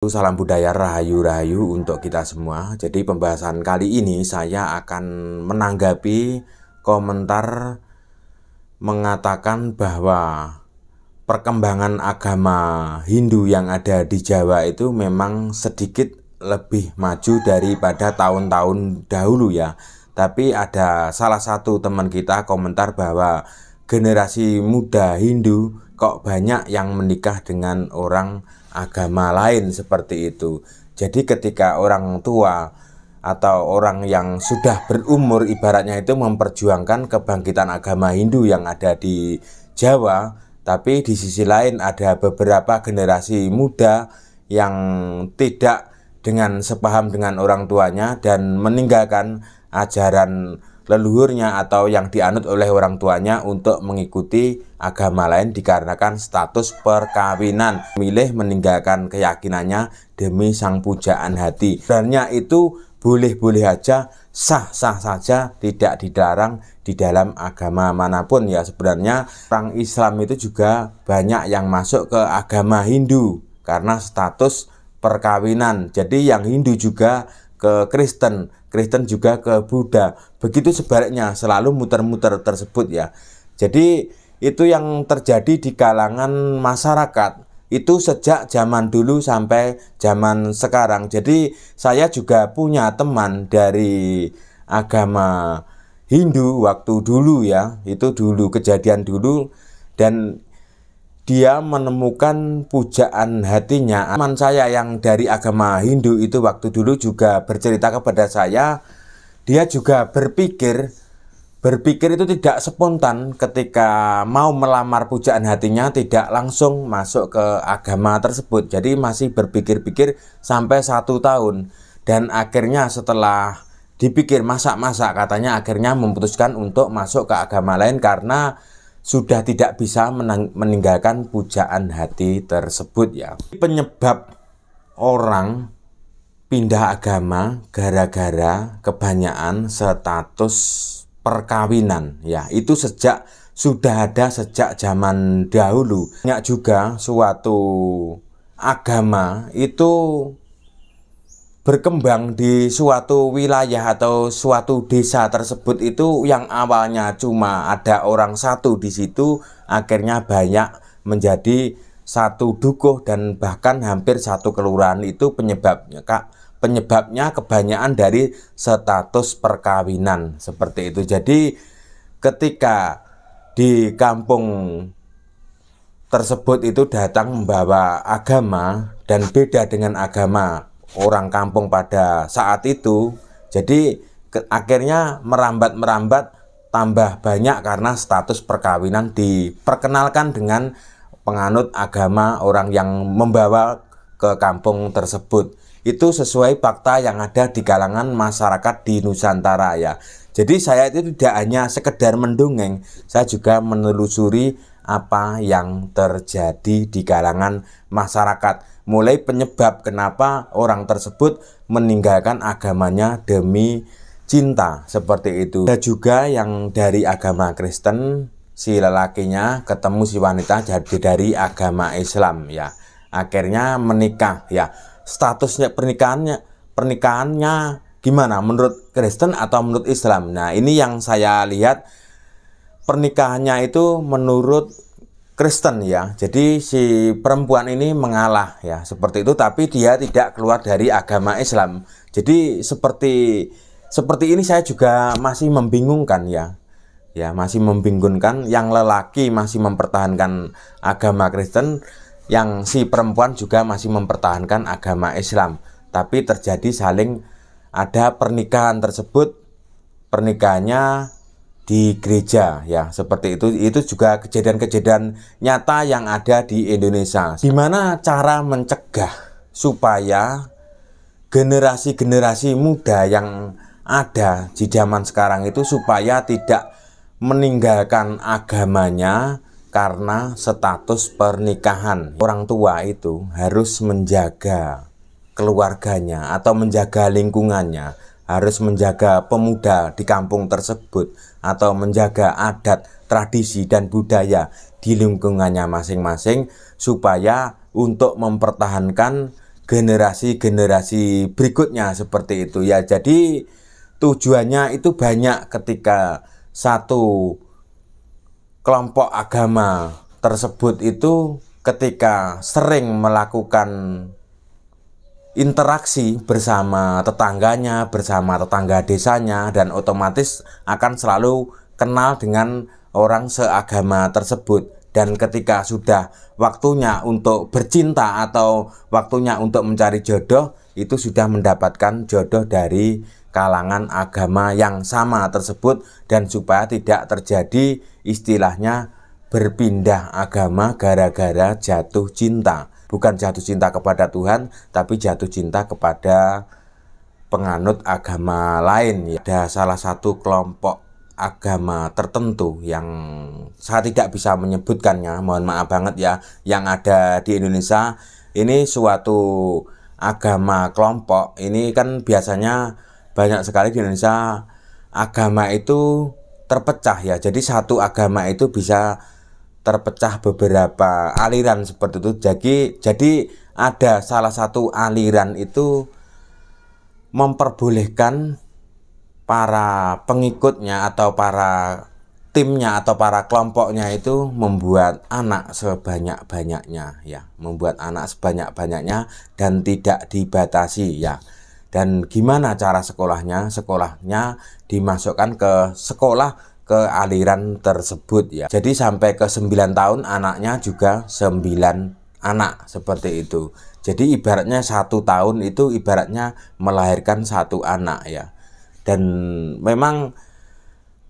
Salam budaya rahayu-rahayu untuk kita semua. Jadi pembahasan kali ini saya akan menanggapi komentar mengatakan bahwa perkembangan agama Hindu yang ada di Jawa itu memang sedikit lebih maju daripada tahun-tahun dahulu ya. Tapi ada salah satu teman kita komentar bahwa generasi muda Hindu kok banyak yang menikah dengan orang agama lain seperti itu. Jadi ketika orang tua atau orang yang sudah berumur ibaratnya itu memperjuangkan kebangkitan agama Hindu yang ada di Jawa, tapi di sisi lain ada beberapa generasi muda yang tidak dengan sepaham dengan orang tuanya dan meninggalkan ajaran leluhurnya atau yang dianut oleh orang tuanya untuk mengikuti agama lain dikarenakan status perkawinan, memilih meninggalkan keyakinannya demi sang pujaan hati. Sebenarnya itu boleh-boleh aja, sah-sah saja, tidak dilarang di dalam agama manapun ya. Sebenarnya orang Islam itu juga banyak yang masuk ke agama Hindu karena status perkawinan. Jadi yang Hindu juga ke Kristen, Kristen juga ke Buddha. Begitu sebaliknya, selalu muter-muter tersebut ya. Jadi itu yang terjadi di kalangan masyarakat itu sejak zaman dulu sampai zaman sekarang. Jadi saya juga punya teman dari agama Hindu waktu dulu ya. Itu dulu kejadian dulu dan dia menemukan pujaan hatinya. Teman saya yang dari agama Hindu itu waktu dulu juga bercerita kepada saya, dia juga berpikir itu tidak spontan ketika mau melamar pujaan hatinya, tidak langsung masuk ke agama tersebut. Jadi masih berpikir-pikir sampai 1 tahun. Dan akhirnya setelah dipikir masak-masak, katanya akhirnya memutuskan untuk masuk ke agama lain karena sudah tidak bisa meninggalkan pujaan hati tersebut ya. Penyebab orang pindah agama gara-gara kebanyakan status perkawinan ya, itu sudah ada sejak zaman dahulu. Banyak juga suatu agama itu berkembang di suatu wilayah atau suatu desa tersebut itu yang awalnya cuma ada orang satu di situ, akhirnya banyak menjadi satu dukuh dan bahkan hampir satu kelurahan. Itu penyebabnya kebanyakan dari status perkawinan seperti itu. Jadi ketika di kampung tersebut itu datang membawa agama dan beda dengan agama orang kampung pada saat itu, jadi akhirnya merambat tambah banyak karena status perkawinan diperkenalkan dengan penganut agama orang yang membawa ke kampung tersebut. Itu sesuai fakta yang ada di kalangan masyarakat di Nusantara ya. Jadi saya itu tidak hanya sekedar mendongeng, saya juga menelusuri apa yang terjadi di kalangan masyarakat. Mulai penyebab kenapa orang tersebut meninggalkan agamanya demi cinta seperti itu. Ada juga yang dari agama Kristen, si lelakinya ketemu si wanita jadi dari agama Islam ya. Akhirnya menikah ya. Statusnya pernikahannya gimana menurut Kristen atau menurut Islam? Nah, ini yang saya lihat pernikahannya itu menurut Kristen ya. Jadi si perempuan ini mengalah ya seperti itu, tapi dia tidak keluar dari agama Islam. Jadi seperti ini saya juga masih membingungkan ya. Ya, masih membingungkan. Yang lelaki masih mempertahankan agama Kristen, yang si perempuan juga masih mempertahankan agama Islam. Tapi terjadi saling ada pernikahan tersebut, pernikahannya di gereja ya, seperti itu juga kejadian-kejadian nyata yang ada di Indonesia. Gimana cara mencegah supaya generasi-generasi muda yang ada di zaman sekarang itu supaya tidak meninggalkan agamanya karena status pernikahan? Orang tua itu harus menjaga keluarganya atau menjaga lingkungannya, harus menjaga pemuda di kampung tersebut atau menjaga adat, tradisi, dan budaya di lingkungannya masing-masing supaya untuk mempertahankan generasi-generasi berikutnya seperti itu ya. Jadi tujuannya itu banyak ketika satu kelompok agama tersebut itu ketika sering melakukan interaksi bersama tetangganya, bersama tetangga desanya, dan otomatis akan selalu kenal dengan orang seagama tersebut. Dan ketika sudah waktunya untuk bercinta atau waktunya untuk mencari jodoh, itu sudah mendapatkan jodoh dari kalangan agama yang sama tersebut, dan supaya tidak terjadi istilahnya berpindah agama gara-gara jatuh cinta. Bukan jatuh cinta kepada Tuhan, tapi jatuh cinta kepada penganut agama lain. Ada salah satu kelompok agama tertentu yang saya tidak bisa menyebutkannya, mohon maaf banget ya, yang ada di Indonesia. Ini suatu agama kelompok, ini kan biasanya banyak sekali di Indonesia agama itu terpecah ya. Jadi satu agama itu bisa terpecah beberapa aliran seperti itu. Jadi ada salah satu aliran itu memperbolehkan para pengikutnya atau para timnya atau para kelompoknya itu membuat anak sebanyak-banyaknya ya, membuat anak sebanyak-banyaknya dan tidak dibatasi ya. Dan gimana cara sekolahnya? Sekolahnya dimasukkan ke sekolah ke aliran tersebut ya. Jadi sampai ke 9 tahun anaknya juga 9 anak seperti itu. Jadi ibaratnya 1 tahun itu ibaratnya melahirkan 1 anak ya. Dan memang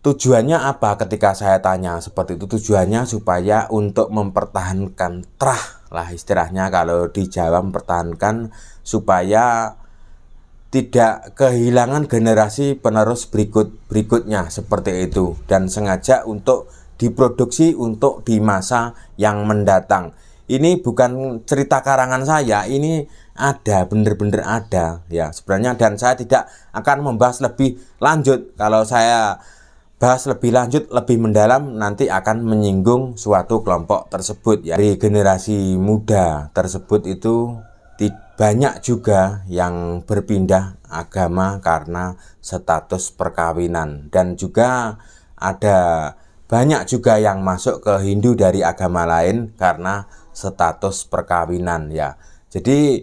tujuannya apa ketika saya tanya seperti itu? Tujuannya supaya untuk mempertahankan trah lah istilahnya, kalau di Jawa mempertahankan supaya tidak kehilangan generasi penerus berikutnya seperti itu, dan sengaja untuk diproduksi untuk di masa yang mendatang. Ini bukan cerita karangan saya, ini ada, bener-bener ada ya sebenarnya, dan saya tidak akan membahas lebih lanjut. Kalau saya bahas lebih lanjut, lebih mendalam, nanti akan menyinggung suatu kelompok tersebut ya. Dari generasi muda tersebut itu banyak juga yang berpindah agama karena status perkawinan, dan juga ada banyak juga yang masuk ke Hindu dari agama lain karena status perkawinan ya. Jadi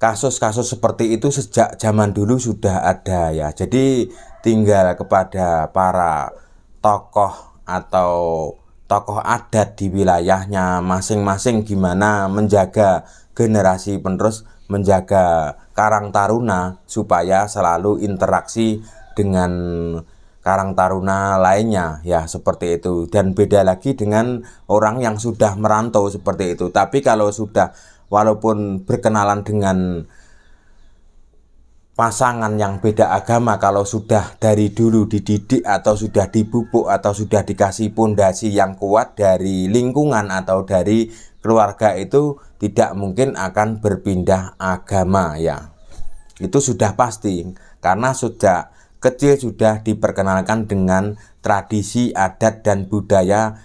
kasus-kasus seperti itu sejak zaman dulu sudah ada ya. Jadi tinggal kepada para tokoh atau tokoh adat di wilayahnya masing-masing gimana menjaga generasi penerus, menjaga Karang Taruna supaya selalu interaksi dengan Karang Taruna lainnya ya, seperti itu. Dan beda lagi dengan orang yang sudah merantau seperti itu. Tapi kalau sudah, walaupun berkenalan dengan pasangan yang beda agama, kalau sudah dari dulu dididik atau sudah dipupuk atau sudah dikasih pondasi yang kuat dari lingkungan atau dari keluarga, itu tidak mungkin akan berpindah agama ya. Itu sudah pasti, karena sudah kecil sudah diperkenalkan dengan tradisi, adat, dan budaya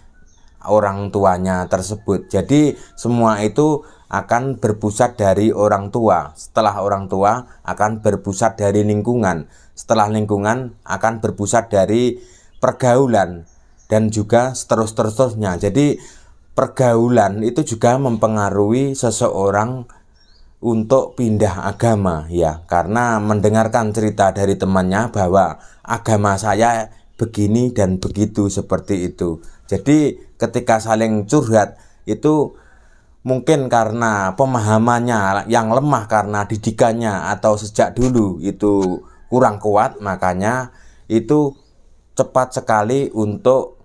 orang tuanya tersebut. Jadi semua itu akan berpusat dari orang tua. Setelah orang tua akan berpusat dari lingkungan. Setelah lingkungan akan berpusat dari pergaulan, dan juga seterusnya. Jadi pergaulan itu juga mempengaruhi seseorang untuk pindah agama ya, karena mendengarkan cerita dari temannya bahwa agama saya begini dan begitu seperti itu. Jadi ketika saling curhat itu mungkin karena pemahamannya yang lemah, karena didikannya atau sejak dulu itu kurang kuat, makanya itu cepat sekali untuk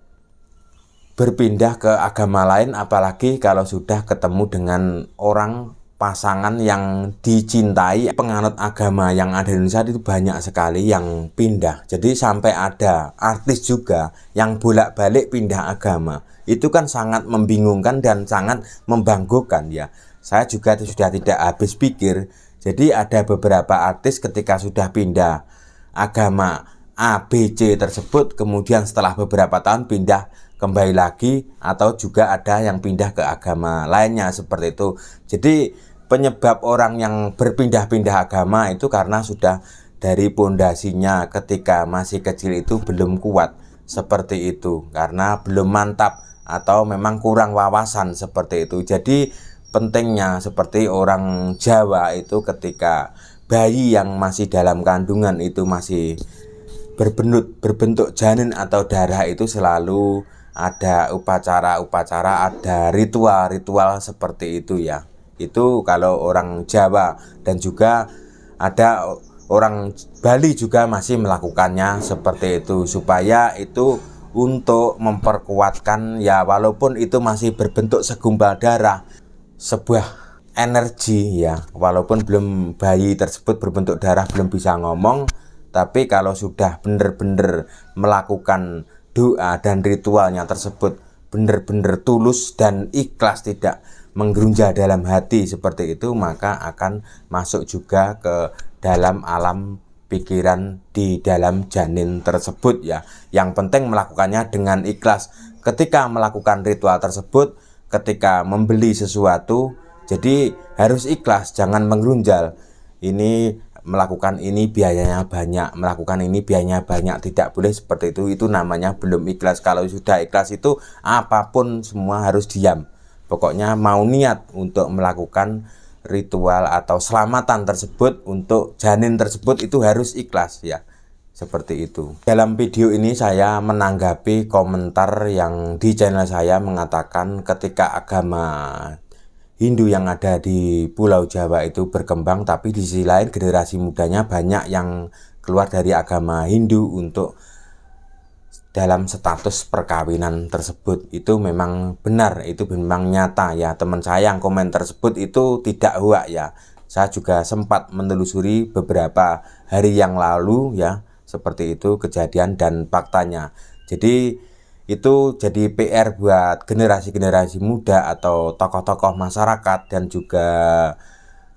berpindah ke agama lain, apalagi kalau sudah ketemu dengan orang pasangan yang dicintai. Penganut agama yang ada di Indonesia itu banyak sekali yang pindah. Jadi sampai ada artis juga yang bolak-balik pindah agama. Itu kan sangat membingungkan dan sangat membanggakan ya. Saya juga sudah tidak habis pikir. Jadi ada beberapa artis ketika sudah pindah agama A, B, C tersebut, kemudian setelah beberapa tahun pindah kembali lagi, atau juga ada yang pindah ke agama lainnya seperti itu. Jadi penyebab orang yang berpindah-pindah agama itu karena sudah dari pondasinya ketika masih kecil itu belum kuat seperti itu, karena belum mantap atau memang kurang wawasan seperti itu. Jadi pentingnya seperti orang Jawa itu ketika bayi yang masih dalam kandungan itu masih berbentuk janin atau darah itu selalu ada upacara-upacara, ada ritual-ritual seperti itu ya. Itu kalau orang Jawa, dan juga ada orang Bali juga masih melakukannya seperti itu, supaya itu untuk memperkuatkan ya, walaupun itu masih berbentuk segumpal darah, sebuah energi ya, walaupun belum, bayi tersebut berbentuk darah belum bisa ngomong, tapi kalau sudah benar-benar melakukan doa dan ritualnya tersebut benar-benar tulus dan ikhlas, tidak menggerunjah dalam hati seperti itu, maka akan masuk juga ke dalam alam pikiran di dalam janin tersebut ya. Yang penting melakukannya dengan ikhlas. Ketika melakukan ritual tersebut, ketika membeli sesuatu, jadi harus ikhlas, jangan menggerunjal. Ini melakukan ini biayanya banyak, melakukan ini biayanya banyak, tidak boleh seperti itu. Itu namanya belum ikhlas. Kalau sudah ikhlas itu apapun semua harus diam. Pokoknya mau niat untuk melakukan ritual atau selamatan tersebut untuk janin tersebut itu harus ikhlas ya. Seperti itu. Dalam video ini saya menanggapi komentar yang di channel saya mengatakan ketika agama Hindu yang ada di Pulau Jawa itu berkembang, tapi di sisi lain generasi mudanya banyak yang keluar dari agama Hindu untuk dalam status perkawinan tersebut. Itu memang benar, itu memang nyata ya. Teman saya yang komen tersebut itu tidak hoak ya. Saya juga sempat menelusuri beberapa hari yang lalu ya, seperti itu kejadian dan faktanya. Jadi itu jadi PR buat generasi-generasi muda atau tokoh-tokoh masyarakat dan juga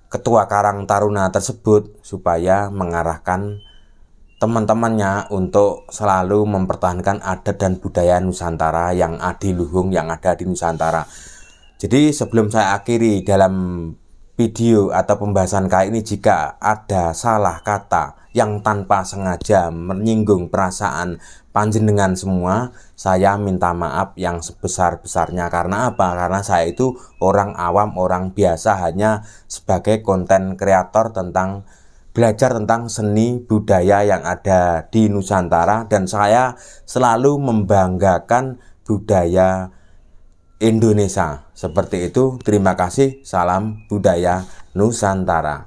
ketua Karang Taruna tersebut, supaya mengarahkan teman-temannya untuk selalu mempertahankan adat dan budaya Nusantara yang adiluhung yang ada di Nusantara. Jadi sebelum saya akhiri dalam video atau pembahasan kali ini, jika ada salah kata yang tanpa sengaja menyinggung perasaan panjenengan semua, saya minta maaf yang sebesar-besarnya. Karena apa? Karena saya itu orang awam, orang biasa, hanya sebagai konten kreator tentang belajar tentang seni budaya yang ada di Nusantara, dan saya selalu membanggakan budaya Indonesia. Seperti itu. Terima kasih. Salam budaya Nusantara.